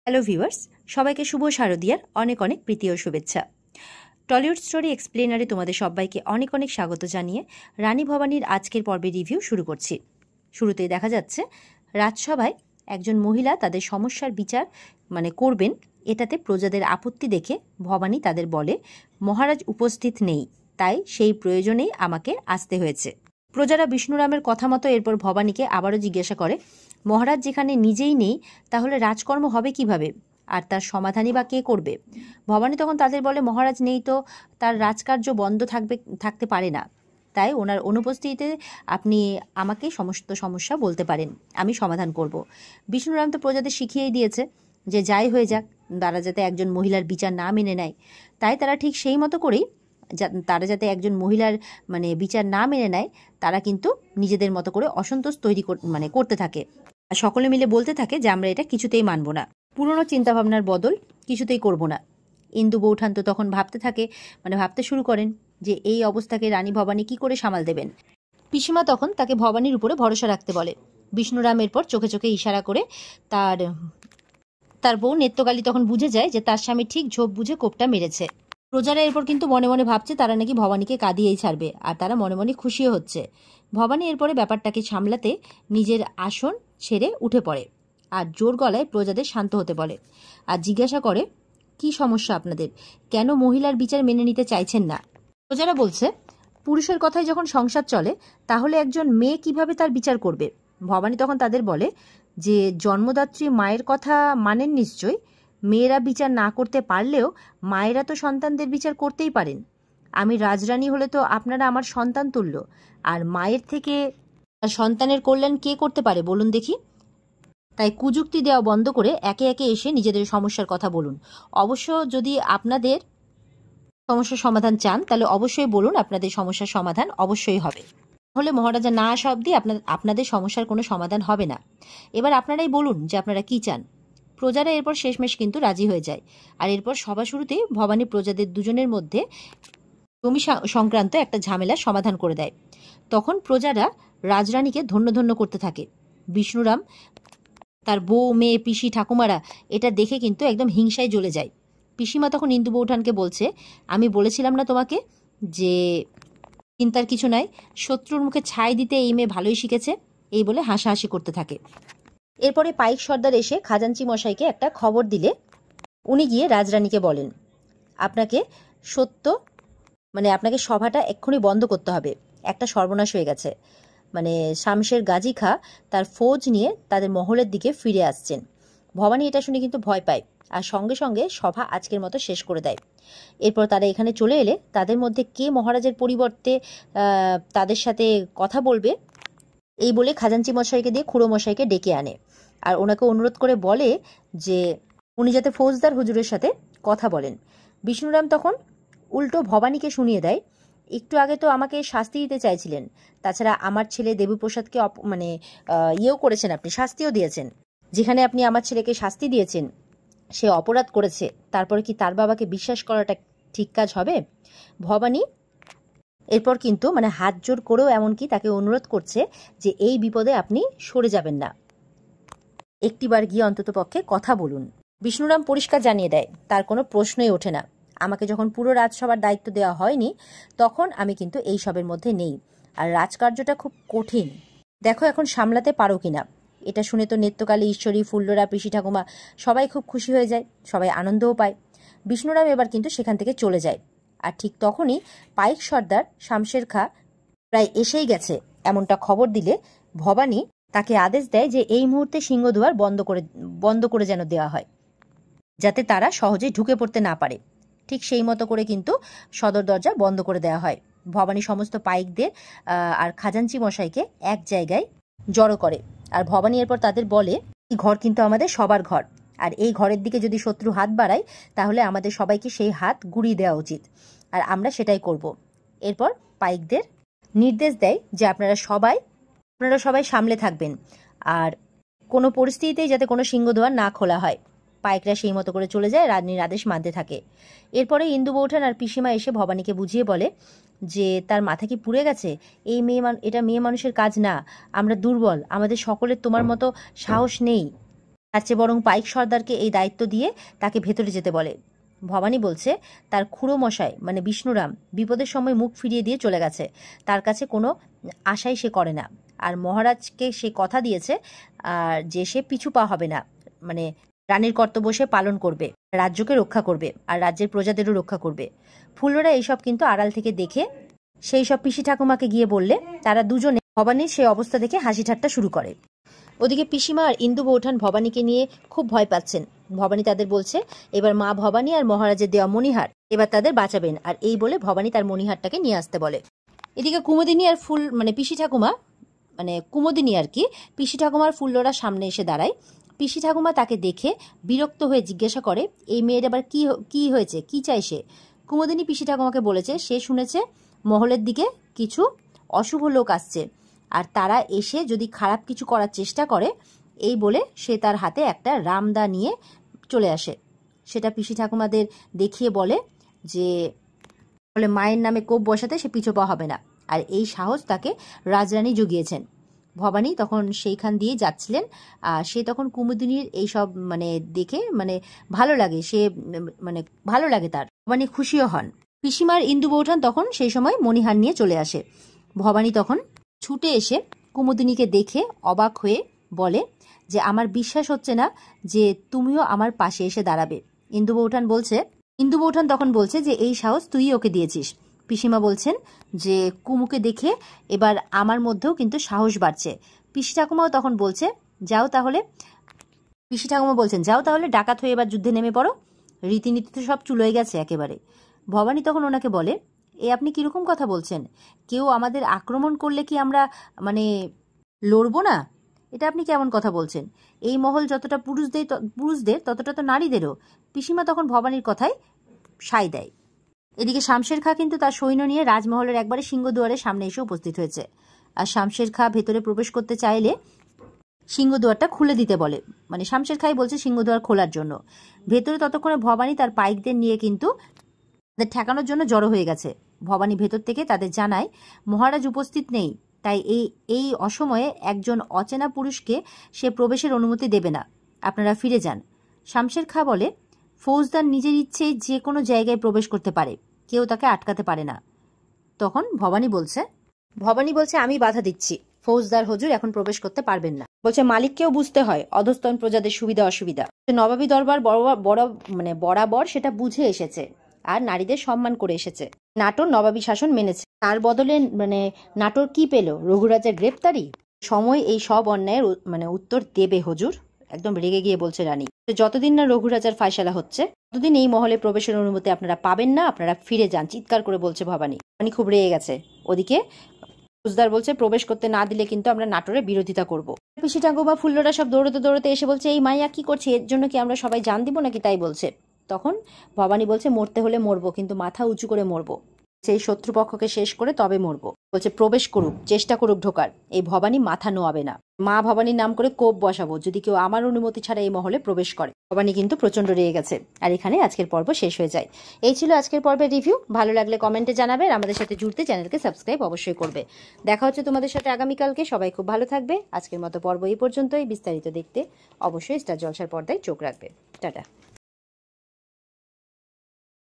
Hello viewers, সবাইকে শুভ শারদিয়ার অনেক অনেক প্রীতি ও শুভেচ্ছা। টলিউড স্টোরি এক্সপ্লেনারে তোমাদের সবাইকে অনেক অনেক স্বাগত জানিয়ে রানী ভবানীর আজকের পর্বে রিভিউ শুরু করছি। শুরুতেই দেখা যাচ্ছে রাজসভায় একজন মহিলা তাদের সমস্যার বিচার করবেন, এটাতে প্রজাদের আপত্তি দেখে ভবানী তাদের বলে মহারাজ উপস্থিত নেই, তাই সেই প্রয়োজনেই আমাকে আসতে হয়েছে। প্রজারা বিষ্ণুরামের কথা মতো এরপর ভবানীকে আবারও জিজ্ঞাসা করে, মহারাজ যেখানে নিজেই নেই তাহলে রাজকর্ম হবে কিভাবে, আর তার সমাধানই বা কে করবে? ভবানী তখন তাদের বলে, মহারাজ নেই তো তার রাজকার্য বন্ধ থাকতে পারে না, তাই ওনার অনুপস্থিতিতে আপনি আমাকে সমস্ত সমস্যা বলতে পারেন, আমি সমাধান করব। বিষ্ণুরাম তো প্রজাদের শিখিয়েই দিয়েছে যে যাই হয়ে যাক, তারা যাতে একজন মহিলার বিচার না মেনে নেয়, তাই তারা ঠিক সেই মতো করেই তারা যাতে একজন মহিলার বিচার না মেনে নেয়, তারা কিন্তু নিজেদের মতো করে অসন্তোষ তৈরি করতে থাকে। আর সকলে মিলে বলতে থাকে যে আমরা এটা কিছুতেই মানব না, পুরনো চিন্তাভাবনার বদল কিছুতেই করব না। ইন্দু বৌঠান তো তখন ভাবতে শুরু করেন যে এই অবস্থাকে রানী ভবানী কি করে সামাল দেবেন। পিসিমা তখন তাকে ভবানীর উপরে ভরসা রাখতে বলে। বিষ্ণুরাম এরপর চোখে চোখে ইশারা করে তার বউ নেত্রকালী তখন বুঝে যায় যে তার স্বামী ঠিক ঝোপ বুঝে কোপটা মেরেছে। প্রজারা এরপর কিন্তু মনে মনে ভাবছে তারা নাকি ভবানীকে কাঁদিয়েই ছাড়বে, আর তারা মনে মনে খুশিও হচ্ছে। ভবানী এরপরে ব্যাপারটাকে সামলাতে নিজের আসন ছেড়ে উঠে পড়ে আর জোর গলায় প্রজাদের শান্ত হতে বলে, আর জিজ্ঞাসা করে, কি সমস্যা আপনাদের, কেন মহিলার বিচার মেনে নিতে চাইছেন না? প্রজারা বলছে, পুরুষের কথায় যখন সংসার চলে তাহলে একজন মেয়ে কিভাবে তার বিচার করবে? ভবানী তখন তাদের বলে যে জন্মদাত্রী মায়ের কথা মানেন নিশ্চয়, মেয়েরা বিচার না করতে পারলেও মায়েরা তো সন্তানদের বিচার করতেই পারেন। আমি রাজরানী হলে তো আপনারা আমার সন্তান তুল্য, আর মায়ের থেকে সন্তানের কল্যাণ কে করতে পারে বলুন দেখি? তাই কুযুক্তি দেওয়া বন্ধ করে একে একে এসে নিজেদের সমস্যার কথা বলুন। অবশ্য যদি আপনাদের সমস্যার সমাধান চান তাহলে অবশ্যই বলুন, আপনাদের সমস্যার সমাধান অবশ্যই হবে। তাহলে মহারাজা না আসা অবধি আপনাদের সমস্যার কোনো সমাধান হবে না। এবার আপনারাই বলুন যে আপনারা কি চান। প্রজারা এরপর শেষমেশ কিন্তু রাজি হয়ে যায়, আর এরপর সভা শুরুতে ভবানী প্রজাদের দুজনের মধ্যে জমি সংক্রান্ত একটা ঝামেলার সমাধান করে দেয়। তখন প্রজারা রাজরানীকে ধন্য ধন্য করতে থাকে। বিষ্ণুরাম, তার বউ, মেয়ে, পিসি, ঠাকুমারা এটা দেখে কিন্তু একদম হিংসায় জ্বলে যায়। পিসিমা তখন ইন্দু বৌঠানকে বলছে, আমি বলেছিলাম না তোমাকে যে চিন্তার কিছু নাই, শত্রুর মুখে ছাই দিতে এই মেয়ে ভালোই শিখেছে, এই বলে হাসাহাসি করতে থাকে। এরপরে পাইক সর্দার এসে খাজাঞ্চি মশাইকে একটা খবর দিলে উনি গিয়ে রাজরানীকে বলেন, আপনাকে আপনাকে সভাটা এক্ষুনি বন্ধ করতে হবে, একটা সর্বনাশ হয়ে গেছে। শামশের গাজী খা তার ফৌজ নিয়ে তাদের মহলের দিকে ফিরে আসছেন। ভবানী এটা শুনে কিন্তু ভয় পায় আর সঙ্গে সঙ্গে সভা আজকের মতো শেষ করে দেয়। এরপর তারা এখানে চলে এলে তাদের মধ্যে কে মহারাজের পরিবর্তে তাদের সাথে কথা বলবে এই বলে খাজাঞ্চি মশাইকে দিয়ে খুড়ো মশাইকে ডেকে আনে, আর ওনাকে অনুরোধ করে বলে যে উনি যাতে ফৌজদার হুজুরের সাথে কথা বলেন। বিষ্ণুরাম তখন উল্টো ভবানীকে শুনিয়ে দেয়, একটু আগে তো আমাকে শাস্তি দিতে চাইছিলেন, তাছাড়া আমার ছেলে দেবীপ্রসাদকে ইয়েও করেছেন, আপনি শাস্তিও দিয়েছেন। যেখানে আপনি আমার ছেলেকে শাস্তি দিয়েছেন সে অপরাধ করেছে, তারপরে কি তার বাবাকে বিশ্বাস করাটা ঠিক কাজ হবে? ভবানী এরপর কিন্তু হাত জোর করেও এমনকি তাকে অনুরোধ করছে যে এই বিপদে আপনি সরে যাবেন না, একটিবার গিয়ে অন্তত পক্ষে কথা বলুন। বিষ্ণুরাম পরিষ্কার জানিয়ে দেয় তার কোনো প্রশ্নই ওঠে না, আমাকে যখন পুরো রাজসভার দায়িত্ব দেওয়া হয়নি তখন আমি কিন্তু এই সবের মধ্যে নেই, আর রাজকার্যটা খুব কঠিন, দেখো এখন সামলাতে পারো কিনা। এটা শুনে তো নেত্রকালী, ঈশ্বরী, ফুল্লরা, পিসি ঠাকুমা সবাই খুব খুশি হয়ে যায়, সবাই আনন্দও পায়। বিষ্ণুরাম এবার কিন্তু সেখান থেকে চলে যায়, আর ঠিক তখনই পাইক সর্দার শামশের খা প্রায় এসেই গেছে এমনটা খবর দিলে ভবানী তাকে আদেশ দেয় যে এই মুহূর্তে সিংহদুয়ার বন্ধ করে যেন দেওয়া হয়, যাতে তারা সহজে ঢুকে পড়তে না পারে। ঠিক সেই মতো করে কিন্তু সদর দরজা বন্ধ করে দেওয়া হয়। ভবানী সমস্ত পাইকদের আর খাজাঞ্চি মশাইকে এক জায়গায় জড়ো করে, আর ভবানী এরপর তাদের বলে, এই ঘর কিন্তু আমাদের সবার ঘর, আর এই ঘরের দিকে যদি শত্রু হাত বাড়ায় তাহলে আমাদের সবাইকে সেই হাত গুড়িয়ে দেওয়া উচিত, আর আমরা সেটাই করব। এরপর পাইকদের নির্দেশ দেয় যে আপনারা সবাই সামলে থাকবেন, আর কোনো পরিস্থিতিতেই যাতে কোনো সিংহদুয়ার না খোলা হয়। পাইকরা সেই মতো করে চলে যায়, রানীর আদেশ মানতে থাকে। এরপরে ইন্দু বৌঠান আর পিসিমা এসে ভবানীকে বুঝিয়ে বলে যে তার মাথা কি পুড়ে গেছে, এটা মেয়ে মানুষের কাজ না, আমরা দুর্বল, আমাদের সকলের তোমার মতো সাহস নেই, তার চেয়ে বরং পাইক সর্দারকে এই দায়িত্ব দিয়ে তাকে ভেতরে যেতে বলে। ভবানী বলছে তার খুড়ো মশাই মানে বিষ্ণুরাম বিপদের সময় মুখ ফিরিয়ে দিয়ে চলে গেছে, তার কাছে কোনো আশাই সে করে না। আর মহারাজকে সে কথা দিয়েছে আর যে সে পিছু পা হবে না, মানে রানীর কর্তব্য সে পালন করবে, রাজ্যকে রক্ষা করবে আর রাজ্যের প্রজাদেরও রক্ষা করবে। ফুল্লরা এইসব কিন্তু আড়াল থেকে দেখে সেই সব পিসি ঠাকুমাকে গিয়ে বললে তারা দুজনে ভবানীর সেই অবস্থা দেখে হাসি ঠাট্টা শুরু করে। ওদিকে পিসিমা আর ইন্দু বৌঠান ভবানীকে নিয়ে খুব ভয় পাচ্ছেন। ভবানী তাদের বলছে এবার মা ভবানী আর মহারাজের দেওয়া মণিহার এবার তাদের বাঁচাবেন, আর এই বলে ভবানী তার মণিহারটাকে নিয়ে আসতে বলে। এদিকে কুমুদিনী আর পিসি ঠাকুমা কুমুদিনী আর কি পিসি ঠাকুমার ফুল্লরা সামনে এসে দাঁড়ায়। পিসি ঠাকুমা তাকে দেখে বিরক্ত হয়ে জিজ্ঞাসা করে এই মেয়ের আবার কি হয়েছে, কি চাই সে। কুমুদিনী পিসি ঠাকুমাকে বলেছে সে শুনেছে মহলের দিকে কিছু অশুভ লোক আসছে আর তারা এসে যদি খারাপ কিছু করার চেষ্টা করে, এই বলে সে তার হাতে একটা রামদা নিয়ে চলে আসে। সেটা পিসি ঠাকুমাদের দেখিয়ে বলে যে বলে মায়ের নামে কোপ বসাতে সে পিছপা হবে না, আর এই সাহস তাকে রাজরানী জুগিয়েছেন। ভবানী তখন সেইখান দিয়ে যাচ্ছিলেন আর সে তখন কুমুদিনীর এইসব দেখে ভালো লাগে, সে ভালো লাগে তার। ভবানী খুশিও হন। পিসিমার ইন্দু বৌঠান তখন সেই সময় মণিহার নিয়ে চলে আসে। ভবানী তখন ছুটে এসে কুমুদিনীকে দেখে অবাক হয়ে বলে যে আমার বিশ্বাস হচ্ছে না যে তুমিও আমার পাশে এসে দাঁড়াবে। ইন্দু বৌঠান তখন বলছে যে এই সাহস তুই ওকে দিয়েছিস। পিসিমা বলছেন যে কুমুকে দেখে এবার আমার মধ্যেও কিন্তু সাহস বাড়ছে। পিসি ঠাকুমাও তখন বলছে যাও তাহলে ডাকাত হয়ে এবার যুদ্ধে নেমে পড়ো, রীতিনীতি তো সব চুলোয় গেছে একেবারে। ভবানী তখন ওনাকে বলে আপনি কিরকম কথা বলছেন, কেউ আমাদের আক্রমণ করলে কি আমরা লড়বো না? এটা আপনি কেমন কথা বলছেন? এই মহল যতটা পুরুষদের ততটা তো নারীদেরও। পিসিমা তখন ভবানীর কথায় সায় দেয়। এদিকে শামশের খাঁ কিন্তু তার সৈন্য নিয়ে রাজমহলের একবারে সিংহদুয়ারের সামনে এসে উপস্থিত হয়েছে। আর শামশের খাঁ ভেতরে প্রবেশ করতে চাইলে সিংহদুয়ারটা খুলে দিতে বলে, শামশের খাঁই বলছে সিংহদুয়ার খোলার জন্য। ভেতরে ততক্ষণে ভবানী তার পাইকদের নিয়ে কিন্তু তাদের ঠেকানোর জন্য জড়ো হয়ে গেছে। ভবানী ভেতর থেকে তাদের জানায় মহারাজ উপস্থিত নেই, তাই এই অসময়ে একজন অচেনা পুরুষকে সে প্রবেশের অনুমতি দেবে না, আপনারা ফিরে যান। শামশের খাঁ বলে ফৌজদার নিজের ইচ্ছেই যে কোনো জায়গায় প্রবেশ করতে পারে, কেউ তাকে আটকাতে পারে না। তখন ভবানী বলছে আমি বাধা দিচ্ছি, ফৌজদার হুজুর এখন প্রবেশ করতে পারবেন না। বলছে মালিককেও বুঝতে হয় অধস্তন প্রজাদের সুবিধা অসুবিধা। নবাবী দরবার বরাবর সেটা বুঝে এসেছে আর নারীদের সম্মান করে এসেছে। নাটোর নবাবী শাসন মেনেছে, তার বদলে নাটোর কি পেল? রঘুরাজের গ্রেপ্তারি। সময় এই সব অন্যায়ের উত্তর দেবে হুজুর, একদম রেগে গিয়ে বলছে রানী। যতদিন না রঘুরাজার ফায়সালা হচ্ছে ততদিন এই মহলে প্রবেশের অনুমতি আপনারা পাবেন না, আপনারা ফিরে যান, চিৎকার করে বলছে ভবানী। খুব রেগে গেছে। ওদিকে ফৌজদার বলছে প্রবেশ করতে না দিলে কিন্তু আমরা নাটোরের বিরোধিতা করব। পিসি ঠাকুমা ফুল্লরা সব দৌড়তে এসে বলছে এই মাইয়া কি করছে, এর জন্য কি আমরা সবাই জান দিব নাকি, তাই বলছে। তখন ভবানী বলছে মরতে হলে মরবো, কিন্তু মাথা উঁচু করে মরবো, সেই শত্রুপক্ষকে শেষ করে তবে মরবো। বলছে প্রবেশ করুক, চেষ্টা করুক ঢোকার। এই ভবানী মাথা নোয়াবে না, মা ভবানীর নাম করে কোপ বসাবো যদি কেউ আমার অনুমতি ছাড়া এই মহলে প্রবেশ করে। ভবানী কিন্তু প্রচন্ড রেগে গেছে। আর এখানে আজকের পর্ব শেষ হয়ে যায়। এই ছিল আজকের পর্বের রিভিউ। ভালো লাগলে কমেন্টে জানাবে, আর আমাদের সাথে জুড়তে চ্যানেলকে সাবস্ক্রাইব অবশ্যই করবে। দেখা হচ্ছে তোমাদের সাথে আগামীকালকে। সবাই খুব ভালো থাকবে। আজকের মতো পর্ব এই পর্যন্তই। বিস্তারিত দেখতে অবশ্যই স্টার জলসার পর্দায় চোখ রাখবে। টাটা।